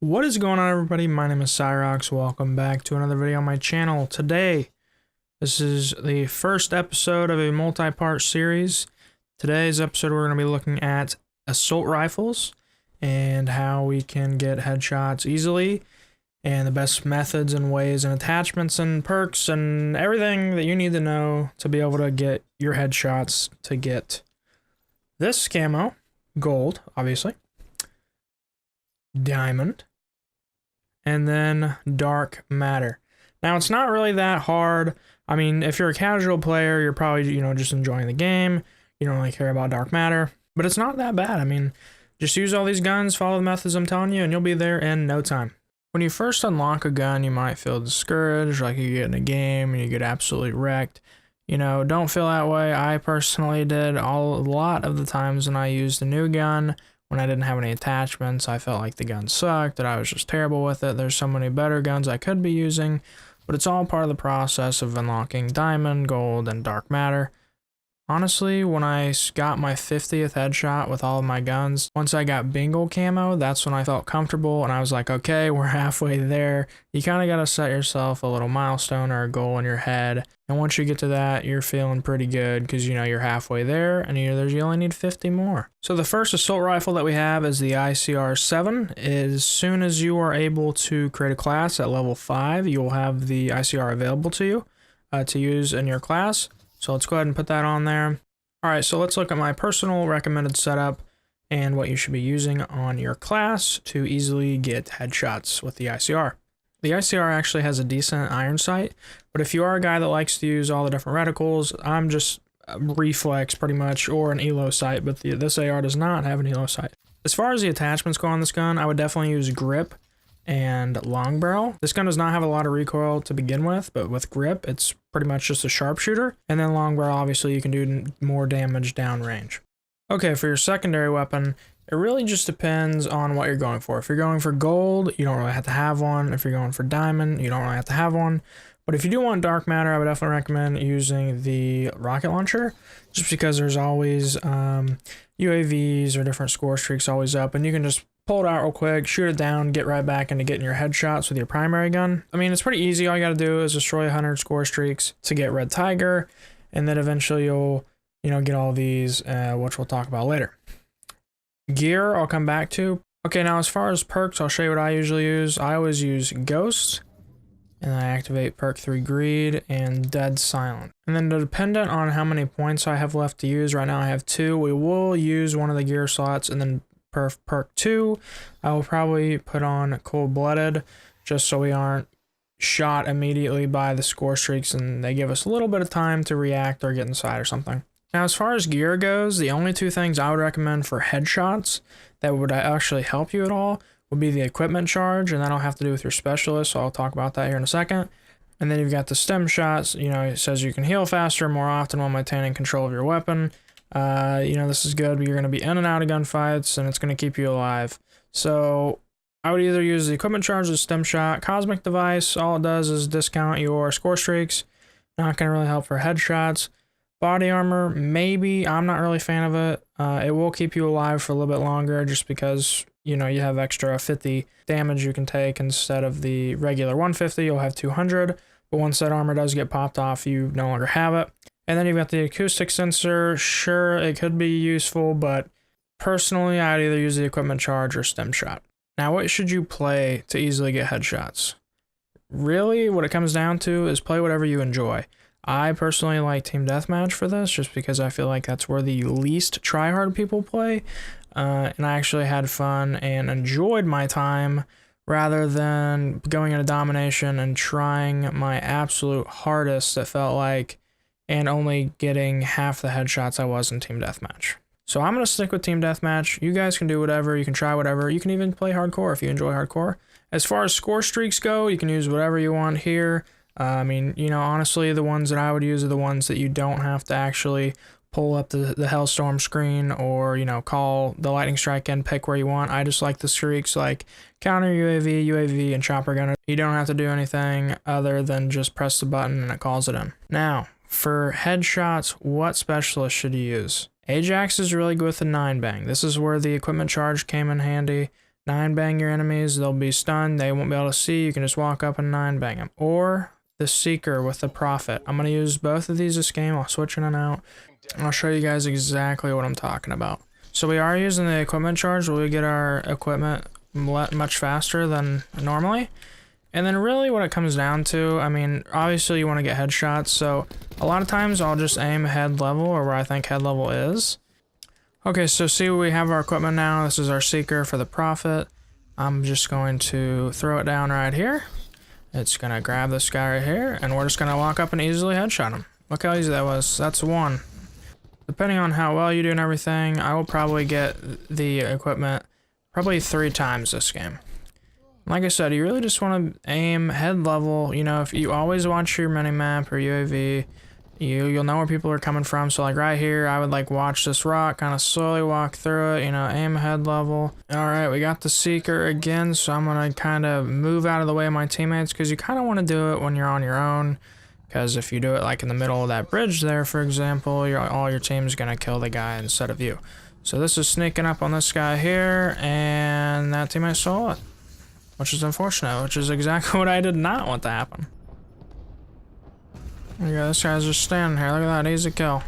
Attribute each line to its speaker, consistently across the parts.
Speaker 1: What is going on, everybody? My name is Ciroxth. Welcome back to another video on my channel. Today, this is the first episode of a multi-part series. Today's episode, we're going to be looking at assault rifles and how we can get headshots easily, and the best methods and ways and attachments and perks and everything that you need to know to be able to get your headshots to get this camo, gold, obviously, diamond, and then dark matter. Now, it's not really that hard. I mean, if you're a casual player, you're probably, just enjoying the game. You don't really care about dark matter, but it's not that bad. I mean, just use all these guns, follow the methods I'm telling you, and you'll be there in no time. When you first unlock a gun, you might feel discouraged, like you get in a game and you get absolutely wrecked. Don't feel that way. I personally did a lot of the times when I used a new gun. When I didn't have any attachments, I felt like the gun sucked, that I was just terrible with it. There's so many better guns I could be using, but it's all part of the process of unlocking diamond, gold, and dark matter. Honestly, when I got my 50th headshot with all of my guns, once I got bingo camo, that's when I felt comfortable and I was like, okay, we're halfway there. You kind of got to set yourself a little milestone or a goal in your head. And once you get to that, you're feeling pretty good because you're halfway there and you only need 50 more. So the first assault rifle that we have is the ICR-7. As soon as you are able to create a class at level 5, you'll have the ICR available to you to use in your class. So let's go ahead and put that on there. All right, so let's look at my personal recommended setup and what you should be using on your class to easily get headshots with the ICR. The ICR actually has a decent iron sight, but if you are a guy that likes to use all the different reticles, I'm just a reflex pretty much, or an elo sight, but this AR does not have an elo sight. As far as the attachments go on this gun, I would definitely use grip and long barrel. This gun does not have a lot of recoil to begin with, but with grip, it's pretty much just a sharpshooter. And then long barrel, obviously, you can do more damage downrange. Okay, for your secondary weapon, it really just depends on what you're going for. If you're going for gold, you don't really have to have one. If you're going for diamond, you don't really have to have one. But if you do want dark matter, I would definitely recommend using the rocket launcher, just because there's always UAVs or different score streaks always up, and you can just pull it out real quick, shoot it down, get right back into getting your headshots with your primary gun. I mean, it's pretty easy. All you got to do is destroy 100 score streaks to get Red Tiger, and then eventually you'll, get all these, which we'll talk about later. Gear, I'll come back to. Okay, now as far as perks, I'll show you what I usually use. I always use Ghost, and I activate perk 3 Greed and Dead Silent. And then dependent on how many points I have left to use, right now I have 2. We will use one of the gear slots, and then perk 2, I will probably put on Cold-Blooded, just so we aren't shot immediately by the score streaks and they give us a little bit of time to react or get inside or something. Now, as far as gear goes, the only 2 things I would recommend for headshots that would actually help you at all would be the equipment charge, and that'll have to do with your specialist, so I'll talk about that here in a second. And then you've got the stem shots. It says you can heal faster more often while maintaining control of your weapon. This is good, but you're going to be in and out of gunfights, and it's going to keep you alive. So I would either use the equipment charge or the stem shot. Cosmic device, all it does is discount your score streaks. Not going to really help for headshots. Body armor, maybe. I'm not really a fan of it. It will keep you alive for a little bit longer just because, you have extra 50 damage you can take instead of the regular 150. You'll have 200, but once that armor does get popped off, you no longer have it. And then you've got the acoustic sensor. Sure, it could be useful, but personally, I'd either use the equipment charge or stem shot. Now, what should you play to easily get headshots? Really, what it comes down to is play whatever you enjoy. I personally like Team Deathmatch for this, just because I feel like that's where the least tryhard people play. And I actually had fun and enjoyed my time rather than going into domination and trying my absolute hardest, it felt like, and only getting half the headshots I was in Team Deathmatch. So I'm going to stick with Team Deathmatch. You guys can do whatever. You can try whatever. You can even play hardcore if you enjoy hardcore. As far as score streaks go, you can use whatever you want here. Honestly, the ones that I would use are the ones that you don't have to actually pull up the Hellstorm screen or, call the lightning strike in, pick where you want. I just like the streaks like counter UAV, and chopper gunner. You don't have to do anything other than just press the button and it calls it in. Now, for headshots, what specialist should you use? Ajax is really good with the 9-bang. This is where the equipment charge came in handy. 9 bang your enemies, they'll be stunned, they won't be able to see, you can just walk up and 9 bang them. Or the Seeker with the Prophet. I'm going to use both of these this game, I'll switch in and out, and I'll show you guys exactly what I'm talking about. So we are using the equipment charge where we get our equipment much faster than normally. And then really what it comes down to, I mean, obviously you want to get headshots, so a lot of times I'll just aim head level or where I think head level is. Okay, so see we have our equipment now. This is our Seeker for the Prophet. I'm just going to throw it down right here. It's going to grab this guy right here, and we're just going to walk up and easily headshot him. Look how easy that was. That's 1. Depending on how well you do and everything, I will probably get the equipment probably 3 times this game. Like I said, you really just want to aim head level. You know, if you always watch your minimap or UAV, you'll know where people are coming from. So like right here, I would like watch this rock, kind of slowly walk through it, you know, aim head level. All right, we got the Seeker again, so I'm going to kind of move out of the way of my teammates because you kind of want to do it when you're on your own. Because if you do it like in the middle of that bridge there, for example, all your team's going to kill the guy instead of you. So this is sneaking up on this guy here, and that teammate saw it. Which is unfortunate, which is exactly what I did not want to happen. Yeah, this guy's just standing here. Look at that, easy kill.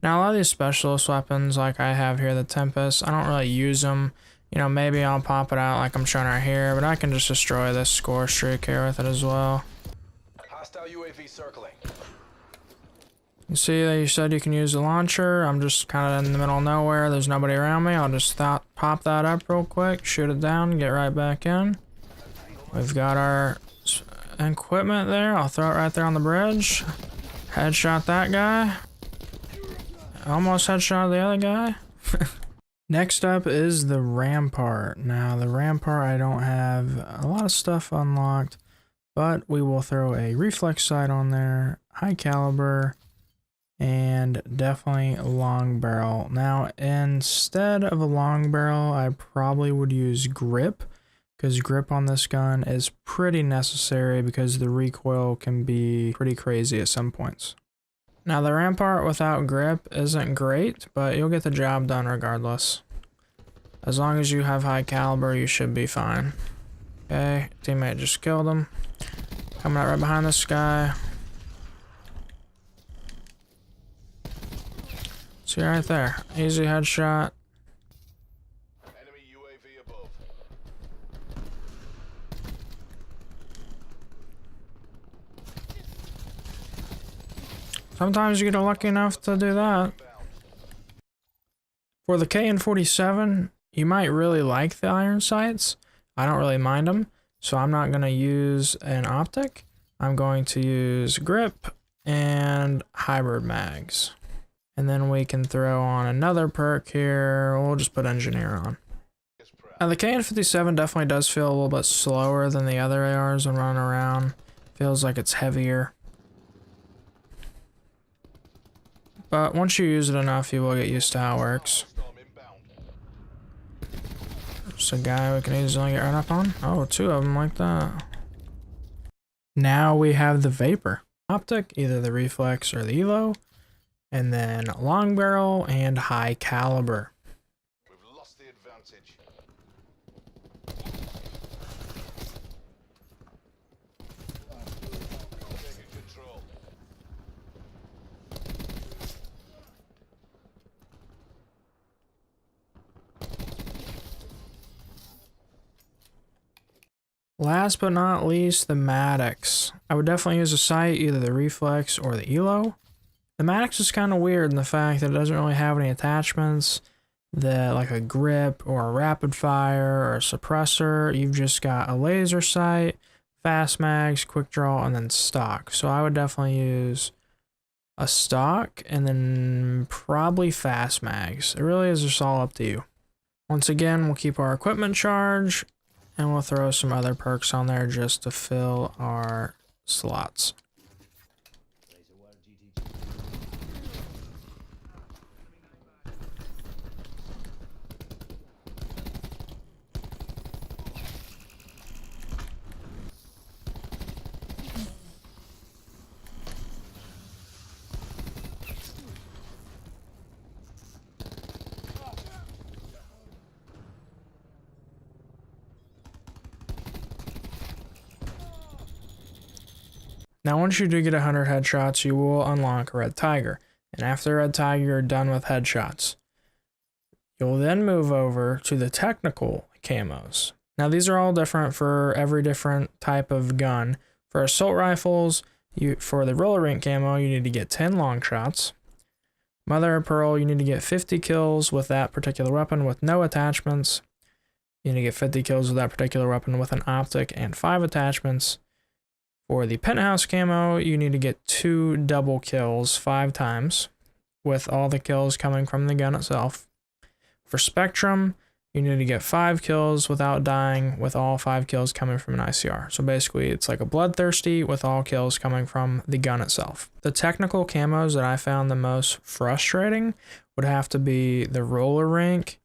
Speaker 1: Now, a lot of these specialist weapons, like I have here, the Tempest, I don't really use them. You know, maybe I'll pop it out like I'm showing right here, but I can just destroy this score streak here with it as well.
Speaker 2: Hostile UAV circling.
Speaker 1: You see that you said you can use the launcher. I'm just kind of in the middle of nowhere. There's nobody around me. I'll just pop that up real quick, shoot it down, get right back in. We've got our equipment there. I'll throw it right there on the bridge. Headshot that guy. Almost headshot the other guy. Next up is the Rampart. Now, the Rampart, I don't have a lot of stuff unlocked, but we will throw a reflex sight on there, high caliber, and definitely a long barrel. Now, instead of a long barrel, I probably would use grip, because grip on this gun is pretty necessary because the recoil can be pretty crazy at some points. Now, the Rampart without grip isn't great, but you'll get the job done regardless. As long as you have high caliber, you should be fine. Okay, teammate just killed him. Coming out right behind this guy. See right there, easy headshot.
Speaker 2: Enemy UAV above.
Speaker 1: Sometimes you get lucky enough to do that. For the KN-47, you might really like the iron sights. I don't really mind them, so I'm not going to use an optic. I'm going to use grip and hybrid mags. And then we can throw on another perk here. We'll just put engineer on. Now the KN-57 definitely does feel a little bit slower than the other ARs when running around. Feels like it's heavier. But once you use it enough, you will get used to how it works. Just a guy we can easily get right up on. Oh, 2 of them like that. Now we have the Vapor. Optic, either the reflex or the elo. And then long barrel and high caliber.
Speaker 2: We've lost the advantage. Taking control.
Speaker 1: Last but not least, the Maddox. I would definitely use a sight, either the reflex or the elo. The Maddox is kind of weird in the fact that it doesn't really have any attachments, that like a grip or a rapid fire or a suppressor. You've just got a laser sight, fast mags, quick draw, and then stock. So I would definitely use a stock and then probably fast mags. It really is just all up to you. Once again, we'll keep our equipment charge and we'll throw some other perks on there just to fill our slots. Now once you do get 100 headshots, you will unlock a red tiger. And after red tiger, you're done with headshots. You'll then move over to the technical camos. Now these are all different for every different type of gun. For assault rifles, for the roller rink camo, you need to get 10 long shots. Mother of Pearl, you need to get 50 kills with that particular weapon with no attachments. You need to get 50 kills with that particular weapon with an optic and 5 attachments. For the penthouse camo, you need to get 2 double kills 5 times, with all the kills coming from the gun itself. For Spectrum, you need to get 5 kills without dying, with all 5 kills coming from an ICR. So basically, it's like a Bloodthirsty with all kills coming from the gun itself. The technical camos that I found the most frustrating would have to be the roller rink.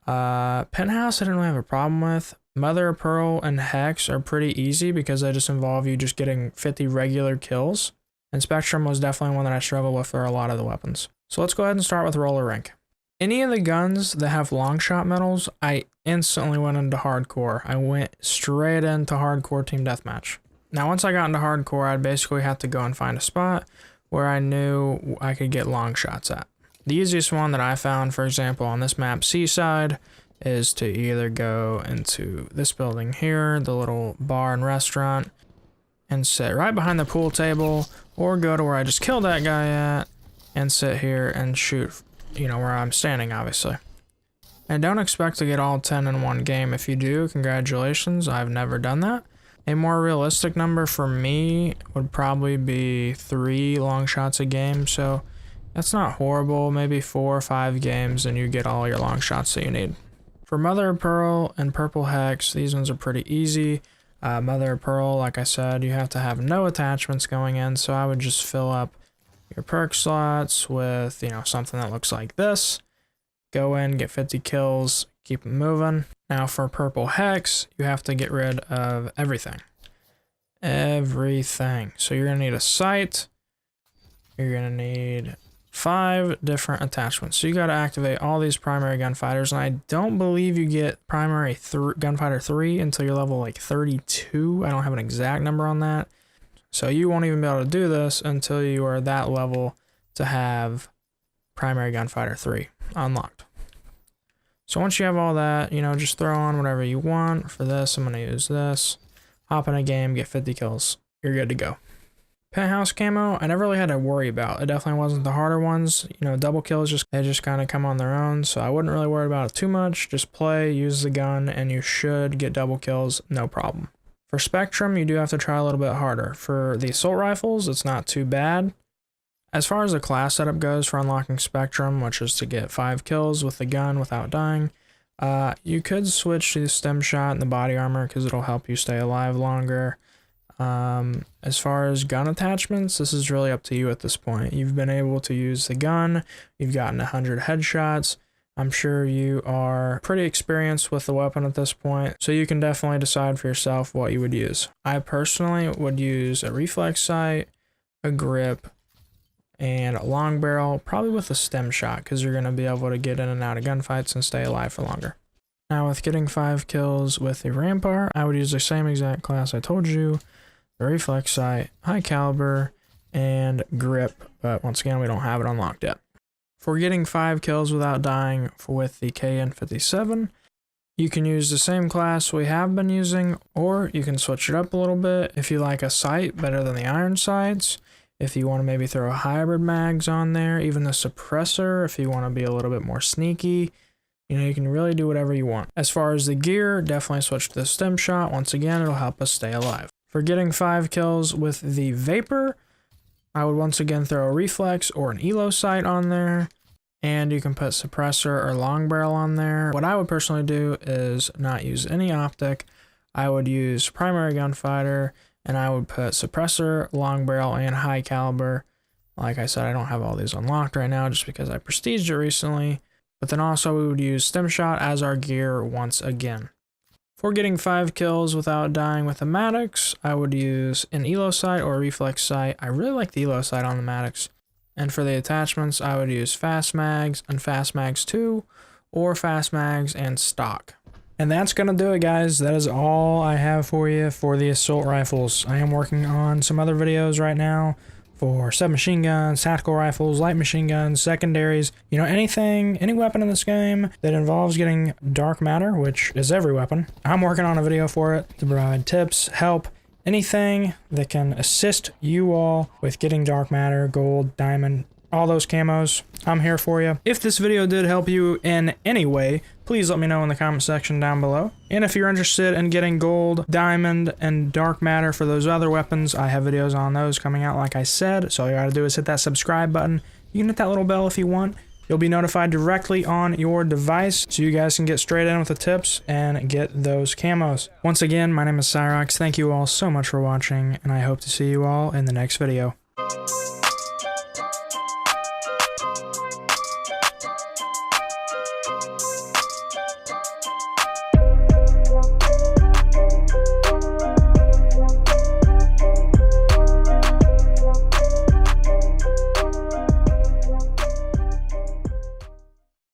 Speaker 1: Penthouse I didn't really have a problem with. Mother of Pearl and Hex are pretty easy because they just involve you just getting 50 regular kills. And Spectrum was definitely one that I struggled with for a lot of the weapons. So let's go ahead and start with roller rink. Any of the guns that have long shot medals, I instantly went into hardcore. I went straight into hardcore team deathmatch. Now once I got into hardcore, I'd basically have to go and find a spot where I knew I could get long shots at. The easiest one that I found, for example, on this map, Seaside, is to either go into this building here, the little bar and restaurant, and sit right behind the pool table, or go to where I just killed that guy at and sit here and shoot, you know, where I'm standing, obviously. And don't expect to get all 10 in one game. If you do, congratulations, I've never done that. A more realistic number for me would probably be 3 long shots a game, so that's not horrible. Maybe 4 or 5 games and you get all your long shots that you need. For Mother of Pearl and Purple Hex, these ones are pretty easy. Mother of Pearl, like I said, you have to have no attachments going in, so I would just fill up your perk slots with, you know, something that looks like this. Go in, get 50 kills, keep it moving. Now for Purple Hex, you have to get rid of everything. Everything. So you're gonna need a sight. You're gonna need 5 different attachments. So you got to activate all these primary gunfighters, and I don't believe you get primary gunfighter 3 until you're level like 32. I don't have an exact number on that. So you won't even be able to do this until you are that level to have primary gunfighter 3 unlocked. So once you have all that, you know, just throw on whatever you want. For this, I'm going to use this. Hop in a game, get 50 kills. You're good to go. Penthouse camo, I never really had to worry about. It definitely wasn't the harder ones. You know, double kills, they just kind of come on their own, so I wouldn't really worry about it too much. Just play, use the gun, and you should get double kills, no problem. For Spectrum, you do have to try a little bit harder. For the assault rifles, it's not too bad. As far as the class setup goes for unlocking Spectrum, which is to get 5 kills with the gun without dying, you could switch to the stem shot and the body armor because it'll help you stay alive longer. As far as gun attachments, this is really up to you at this point. You've been able to use the gun, you've gotten 100 headshots. I'm sure you are pretty experienced with the weapon at this point, so you can definitely decide for yourself what you would use. I personally would use a reflex sight, a grip, and a long barrel, probably with a stem shot, because you're going to be able to get in and out of gunfights and stay alive for longer. Now with getting 5 kills with the Rampart, I would use the same exact class I told you. The reflex sight, high caliber, and grip, but once again we don't have it unlocked yet. For getting 5 kills without dying with the KN57, you can use the same class we have been using, or you can switch it up a little bit if you like a sight better than the iron sights. If you want to maybe throw hybrid mags on there, even the suppressor if you want to be a little bit more sneaky. You know, you can really do whatever you want. As far as the gear, definitely switch to the stem shot. Once again, it'll help us stay alive. For getting 5 kills with the Vapor, I would once again throw a reflex or an elo sight on there, and you can put suppressor or long barrel on there. What I would personally do is not use any optic. I would use primary gunfighter, and I would put suppressor, long barrel, and high caliber. Like I said, I don't have all these unlocked right now just because I prestiged it recently. But then also we would use stem shot as our gear once again. For getting 5 kills without dying with the Maddox, I would use an elo sight or a reflex sight. I really like the elo sight on the Maddox. And for the attachments, I would use fast mags and fast mags 2, or fast mags and stock. And that's gonna do it, guys. That is all I have for you for the assault rifles. I am working on some other videos right now for submachine guns, tactical rifles, light machine guns, secondaries, you know, anything, any weapon in this game that involves getting dark matter, which is every weapon. I'm working on a video for it to provide tips, help, anything that can assist you all with getting dark matter, gold, diamond, all those camos. I'm here for you. If this video did help you in any way, please let me know in the comment section down below. And if you're interested in getting gold, diamond, and dark matter for those other weapons, I have videos on those coming out like I said. So all you gotta do is hit that subscribe button. You can hit that little bell if you want. You'll be notified directly on your device so you guys can get straight in with the tips and get those camos. Once again, my name is Ciroxth. Thank you all so much for watching, and I hope to see you all in the next video.